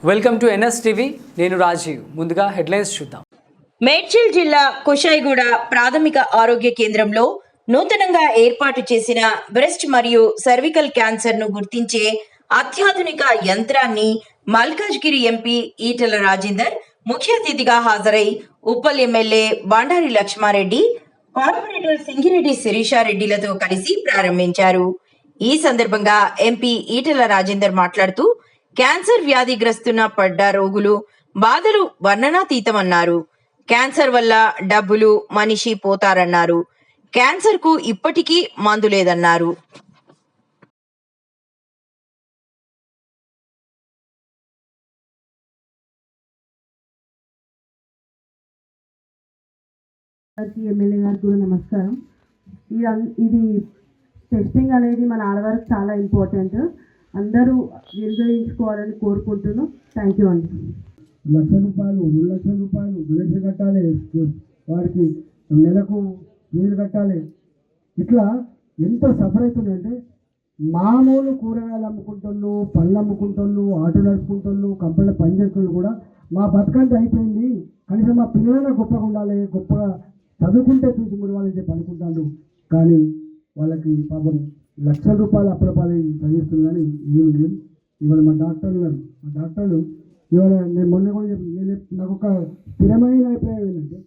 Welcome to NS TV. నేను రాజీవ్. ముందుగా headlines చూద్దాం. మేడ్చల్ జిల్లా కుషాయిగూడ ప్రాథమిక ఆరోగ్య కేంద్రంలో నూతనంగా ఏర్పాటు చేసిన బ్రెస్ట్ మరియు సర్వికల్ క్యాన్సర్ ను గుర్తించే అత్యాధునిక యంత్రాన్ని మల్కాజ్గిరి ఎంపీ ఈటెల రాజేందర్ ముఖ్య అతిథిగా హాజరై ఉప్పల్ ఎమ్మెల్యే బండారి లక్ష్మారెడ్డి, కార్పొరేటర్ సింగిరెడ్డి శిరీషారెడ్డిలతో కలిసి ప్రారంభించారు. ఈ సందర్భంగా ఎంపీ ఈటెల రాజేందర్ మాట్లాడుతూ క్యాన్సర్ వ్యాధిగ్రస్తున్న పడ్డ రోగులు బాధలు వర్ణనాతీతమన్నారు. క్యాన్సర్ వల్ల డబ్బులు మనిషి పోతారన్నారు. క్యాన్సర్ కు ఇప్పటికీ మందు లేదన్నారు. ఎమ్మెల్యే గారికి కూడా నమస్కారం. ఇది టెస్టింగ్ అనేది మన ఆడవారికి చాలా ఇంపార్టెంట్. అందరూ నిర్వహించుకోవాలని కోరుకుంటున్నాం. థ్యాంక్ యూ అండి. ₹1,00,000 ₹2,00,000 డొనేషన్ కట్టాలి, వారికి నెలకు ఫీజు కట్టాలి. ఇట్లా ఎంత సఫర్ అవుతుందంటే మామూలు కూరగాయలు అమ్ముకుంటుళ్ళు, పళ్ళు అమ్ముకుంటుళ్ళు, ఆటో నడుపుకుంటుళ్ళు, కంపెనీలో పనిచేస్తుళ్ళు కూడా మా బతుకంటే అయిపోయింది, కనీసం మా పిల్లలైనా గొప్పగా ఉండాలి, గొప్పగా చదువుకుంటే చూసి మురవాలని చెప్పి అనుకుంటాడు. కానీ వాళ్ళకి పాపం ₹1,00,000 అప్పులపాలు చదివిస్తుంది. కానీ ఏమి లేదు. ఇవాళ మా డాక్టర్లు ఇవాళ నేను మొన్న కూడా నేను నాకు ఒక స్థిరమైన అభిప్రాయం ఏంటంటే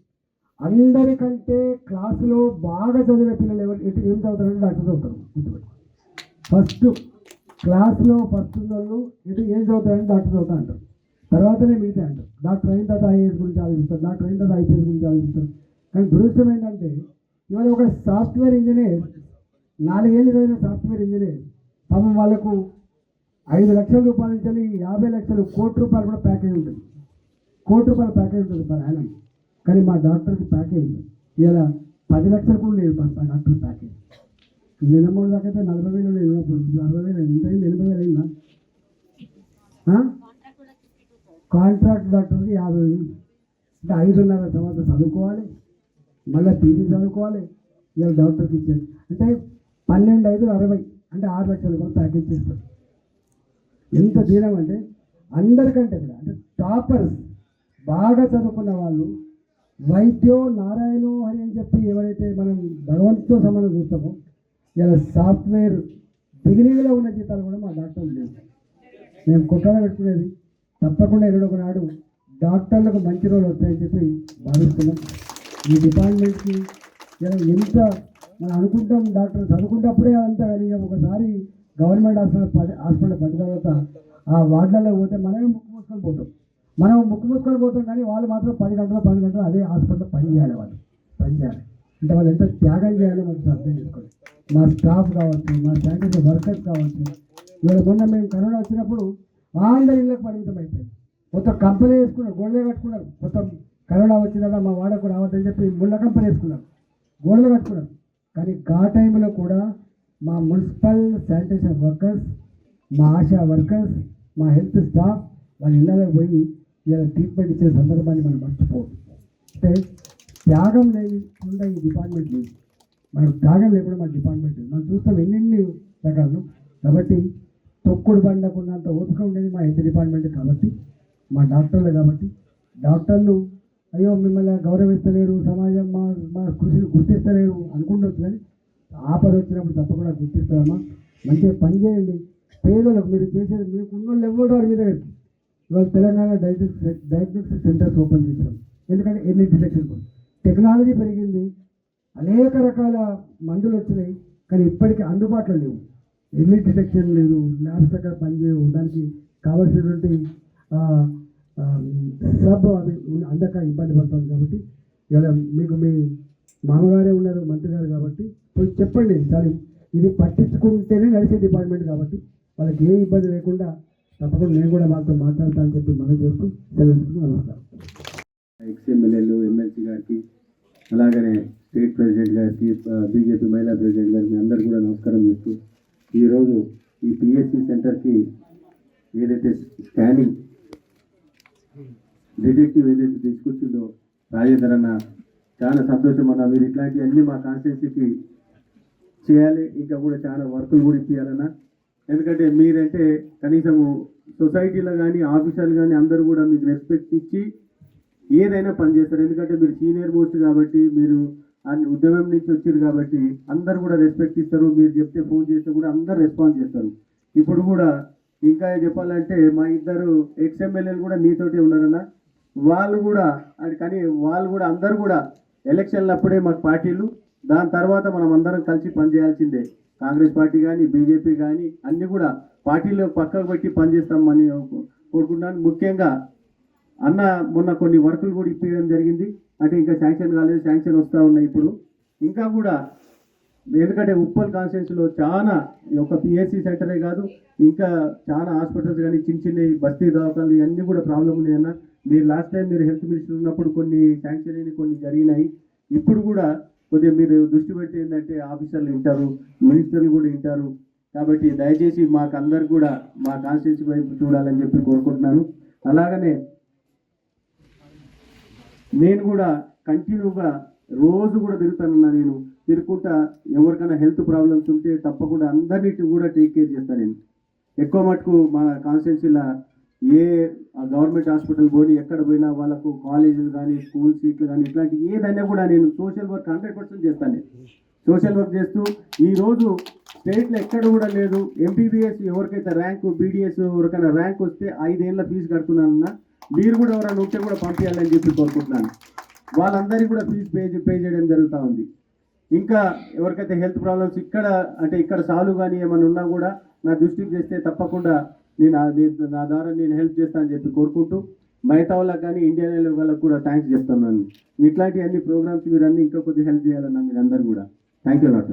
అందరికంటే క్లాసులో బాగా చదివే పిల్లలు ఏం చదువుతారంటే డాక్టర్ చదువుతారు. ఫస్ట్ క్లాస్లో ఫస్ట్ వాళ్ళు ఏం చదువుతారంటే డాక్టర్ చదువుతా అంటారు. తర్వాతనే మిగతా అంటారు. డాక్టర్ అయిన తర్వాత ఐఏఎస్ గురించి ఆలోచిస్తారు, డాక్టర్ అయిన తర్వాత ఐపీఎస్ గురించి ఆలోచిస్తారు. కానీ దురదృష్టం ఏంటంటే ఇవాళ ఒక సాఫ్ట్వేర్ ఇంజనీర్ 4 ఏళ్ళు చదివిన సాఫ్ట్వేర్ ఇంజనీర్ పాపం వాళ్ళకు ₹5,00,000 నుంచి ₹50 లక్షలు ₹1,00,00,000 కూడా ప్యాకేజ్ ఉంటుంది. ₹1,00,00,000 ప్యాకేజ్ ఉంటుంది పర్ యానం. కానీ మా డాక్టర్కి ప్యాకేజ్ ఇలా 10 లక్షలు కూడా లేదు. మా డాక్టర్ ప్యాకేజ్ నిన్న మూడు దాకా అయితే 40,000 లేదు, 60,000 ఎంత అయింది, 80,000 అయిందా? కాంట్రాక్ట్ డాక్టర్కి 50,000. అంటే 5.5 తర్వాత చదువుకోవాలి, మళ్ళీ పీజీ చదువుకోవాలి. ఇవాళ డాక్టర్కి ఇచ్చారు అంటే 12, 5, 60 అంటే ₹6 లక్షలు కూడా ప్యాకేజ్ చేస్తారు. ఎంత దీనం అంటే అందరికంటే కూడా అంటే టాపర్స్ బాగా చదువుకున్న వాళ్ళు వైద్యో నారాయణో హరి అని చెప్పి ఎవరైతే మనం భగవంతుతో సమానం చూస్తామో ఇలా సాఫ్ట్వేర్ బిగినింగ్లో ఉన్న జీతాలు కూడా మా డాక్టర్లు లేవు. మేము కుట్రలో పెట్టుకునేది తప్పకుండా ఎన్నడొక నాడు డాక్టర్లకు మంచి రోజులు వస్తాయని చెప్పి భావిస్తున్నాం. ఈ డిపార్ట్మెంట్కి ఇలా ఎంత మనం అనుకుంటాం డాక్టర్ చదువుకుంటప్పుడే అంతా కానీ ఒకసారి గవర్నమెంట్ హాస్పిటల్ పట్టిన తర్వాత ఆ వార్డులలో పోతే మనమే ముక్కు మూసుకొని పోతాం. కానీ వాళ్ళు మాత్రం 10 గంటలు 12 గంటలు అదే హాస్పిటల్లో పని చేయాలి అంటే వాళ్ళు ఎంత త్యాగం చేయాలో మనకు అర్థం చేసుకోవాలి. మా స్టాఫ్ కావచ్చు, మా శానిటరీ వర్కర్స్ కావచ్చు. ఇవాళ మొన్న మేము కరోనా వచ్చినప్పుడు అందరి ఇళ్ళకి పరిమితం అయిపోయింది. మొత్తం కంపెనీ వేసుకున్నారు, గోడలే కట్టుకున్నారు. మొత్తం కరోనా వచ్చిందా మా వాడకు రావద్దని చెప్పి ముళ్ళ కంపెనీ వేసుకున్నారు, గోడలు కట్టుకున్నారు. కానీ ఆ టైంలో కూడా మా మున్సిపల్ శానిటేషన్ వర్కర్స్, మా ఆశా వర్కర్స్, మా హెల్త్ స్టాఫ్ వాళ్ళ ఇళ్ళలో పోయి ఇలా ట్రీట్మెంట్ ఇచ్చే సందర్భాన్ని మనం మర్చిపోవద్దు. అంటే త్యాగం లేకుండా ఈ డిపార్ట్మెంట్ లేదు. మనకు త్యాగం లేకుండా మన డిపార్ట్మెంట్ లేదు. మనం చూస్తాం ఎన్నెన్ని రకాలు. కాబట్టి తొక్కుడు బండకున్నంత ఓపిక ఉండేది మా హెల్త్ డిపార్ట్మెంట్. కాబట్టి మా డాక్టర్లు కాబట్టి డాక్టర్లు అయ్యో మిమ్మల్ని గౌరవిస్తలేరు, సమాజం మా కృషిని గుర్తిస్తలేరు అనుకుంటూ కానీ ఆపద వచ్చినప్పుడు తప్పకుండా గుర్తిస్తారమ్మా. మంచిగా పని చేయండి. పేదలకు మీరు చేసేది మీకు ఉన్నోళ్ళు ఎవరు వారి మీద పెట్టి ఇవాళ తెలంగాణ డయాగ్నోస్టిక్ సెంటర్స్ ఓపెన్ చేశాం. ఎందుకంటే ఎర్లీ డిటెక్షన్ కోసం టెక్నాలజీ పెరిగింది, అనేక రకాల మందులు వచ్చినాయి. కానీ ఇప్పటికీ అందుబాటులో లేవు, ఎర్లీ డిటెక్షన్ లేదు, ల్యాబ్స్ దగ్గర పనిచేయవు, దానికి కావాల్సినటువంటి సబ్ అవి అందక ఇబ్బంది పడతాం. కాబట్టి ఇలా మీకు మీ మామగారే ఉన్నారు, మంత్రి గారు, కాబట్టి కొంచెం చెప్పండి. చాలు, ఇది పట్టించుకుంటేనే నడిచే డిపార్ట్మెంట్ కాబట్టి వాళ్ళకి ఏ ఇబ్బంది లేకుండా తప్పకుండా నేను కూడా వాళ్ళతో మాట్లాడతానని చెప్పి మనం చేస్తూ సెలవు. నమస్కారం. ఎక్స్ఎమ్మెల్యేలు, ఎమ్మెల్సీ గారికి, అలాగనే స్టేట్ ప్రెసిడెంట్ గారికి, బీజేపీ మహిళా ప్రెసిడెంట్ గారికి అందరూ కూడా నమస్కారం చేస్తూ ఈరోజు ఈ పిఎస్సి సెంటర్కి ఏదైతే స్కానింగ్ డిటెక్టివ్ ఏదైతే తీసుకొచ్చిందో రాజేందర్ అన్న చాలా సంతోషం అన్న. మీరు ఇట్లాంటివన్నీ మా కాన్స్టిట్యున్సీకి చేయాలి, ఇంకా కూడా చాలా వర్కులు కూడా ఇప్పించాలన్నా. ఎందుకంటే మీరంటే కనీసము సొసైటీలో కానీ ఆఫీసర్లు కానీ అందరూ కూడా మీకు రెస్పెక్ట్ ఇచ్చి ఏదైనా పనిచేస్తారు. ఎందుకంటే మీరు సీనియర్ మోస్ట్ కాబట్టి, మీరు ఉద్యమం నుంచి వచ్చారు కాబట్టి అందరు కూడా రెస్పెక్ట్ ఇస్తారు. మీరు చెప్తే ఫోన్ చేస్తే కూడా అందరు రెస్పాన్స్ చేస్తారు. ఇప్పుడు కూడా ఇంకా చెప్పాలంటే మా ఇద్దరు ఎక్స్ఎమ్మెల్యేలు కూడా నీతోటి ఉన్నారన్న. వాళ్ళు కూడా కానీ వాళ్ళు కూడా అందరు కూడా ఎలక్షన్లు అప్పుడే మాకు పార్టీలు, దాని తర్వాత మనం అందరం కలిసి పనిచేయాల్సిందే. కాంగ్రెస్ పార్టీ కానీ బీజేపీ కానీ అన్నీ కూడా పార్టీలో పక్కకు పెట్టి పనిచేస్తామని కోరుకుంటున్నాను. ముఖ్యంగా అన్న మొన్న కొన్ని వర్కులు కూడా ఇప్పించడం జరిగింది. అంటే ఇంకా శాంక్షన్ కాలేదు, శాంక్షన్ వస్తూ ఉన్నాయి ఇప్పుడు ఇంకా కూడా. ఎందుకంటే ఉప్పల్ కాన్స్టిట్యున్సీలో చాలా ఒక పిఎస్సి సెంటరే కాదు, ఇంకా చాలా హాస్పిటల్స్ కానీ చిన్న చిన్న బస్తీ దవాఖాలు ఇవన్నీ కూడా ప్రాబ్లం ఉన్నాయన్న. మీరు లాస్ట్ టైం మీరు హెల్త్ మినిస్టర్ ఉన్నప్పుడు కొన్ని శాంక్షన్ అయినాయి, కొన్ని జరిగినాయి. ఇప్పుడు కూడా కొద్దిగా మీరు దృష్టి పెడితే ఏంటంటే ఆఫీసర్లు వింటారు, మినిస్టర్లు కూడా వింటారు. కాబట్టి దయచేసి మాకు అందరు కూడా మా కాన్స్టిట్యున్సీ వైపు చూడాలని చెప్పి కోరుకుంటున్నాను. అలాగనే నేను కూడా కంటిన్యూగా రోజు కూడా తిరుగుతానన్నా. నేను తిరుగుకుంటా ఎవరికైనా హెల్త్ ప్రాబ్లమ్స్ ఉంటే తప్పకుండా అందరినీ కూడా టేక్ కేర్ చేస్తాను. నేను ఎక్కువ మటుకు మన కాన్స్టిట్యున్సీలో ఏ గవర్నమెంట్ హాస్పిటల్ పోయి ఎక్కడ పోయినా వాళ్ళకు కాలేజీలు కానీ స్కూల్ సీట్లు కానీ ఇట్లాంటి ఏదైనా కూడా నేను సోషల్ వర్క్ 100% చేస్తాను. నేను సోషల్ వర్క్ చేస్తూ ఈరోజు స్టేట్లో ఎక్కడ కూడా లేదు. ఎంపీబీఎస్ ఎవరికైతే ర్యాంకు, బీడీఎస్ ఎవరికైనా ర్యాంక్ వస్తే 5 ఏళ్ళ ఫీజు కడుతున్నానన్నా. మీరు కూడా ఎవరైనా ఉంటే కూడా పంపించాలని చెప్పి కోరుకుంటున్నాను. వాళ్ళందరికీ కూడా ఫీజు పే చేయడం జరుగుతూ ఉంది. ఇంకా ఎవరికైతే హెల్త్ ప్రాబ్లమ్స్ ఇక్కడ సాల్వ్ కానీ ఏమైనా ఉన్నా కూడా నా దృష్టికి చేస్తే తప్పకుండా నా ద్వారా నేను హెల్ప్ చేస్తానని చెప్పి కోరుకుంటూ, మిగతా వాళ్ళకి కానీ ఇండియన్ రైల్వే వాళ్ళకి కూడా థ్యాంక్స్ చెప్తున్నాను. ఇట్లాంటి అన్ని ప్రోగ్రామ్స్ మీరు అన్ని ఇంకా కొద్దిగా హెల్ప్ చేయాలన్నా మీరు అందరూ కూడా. Thank you lot.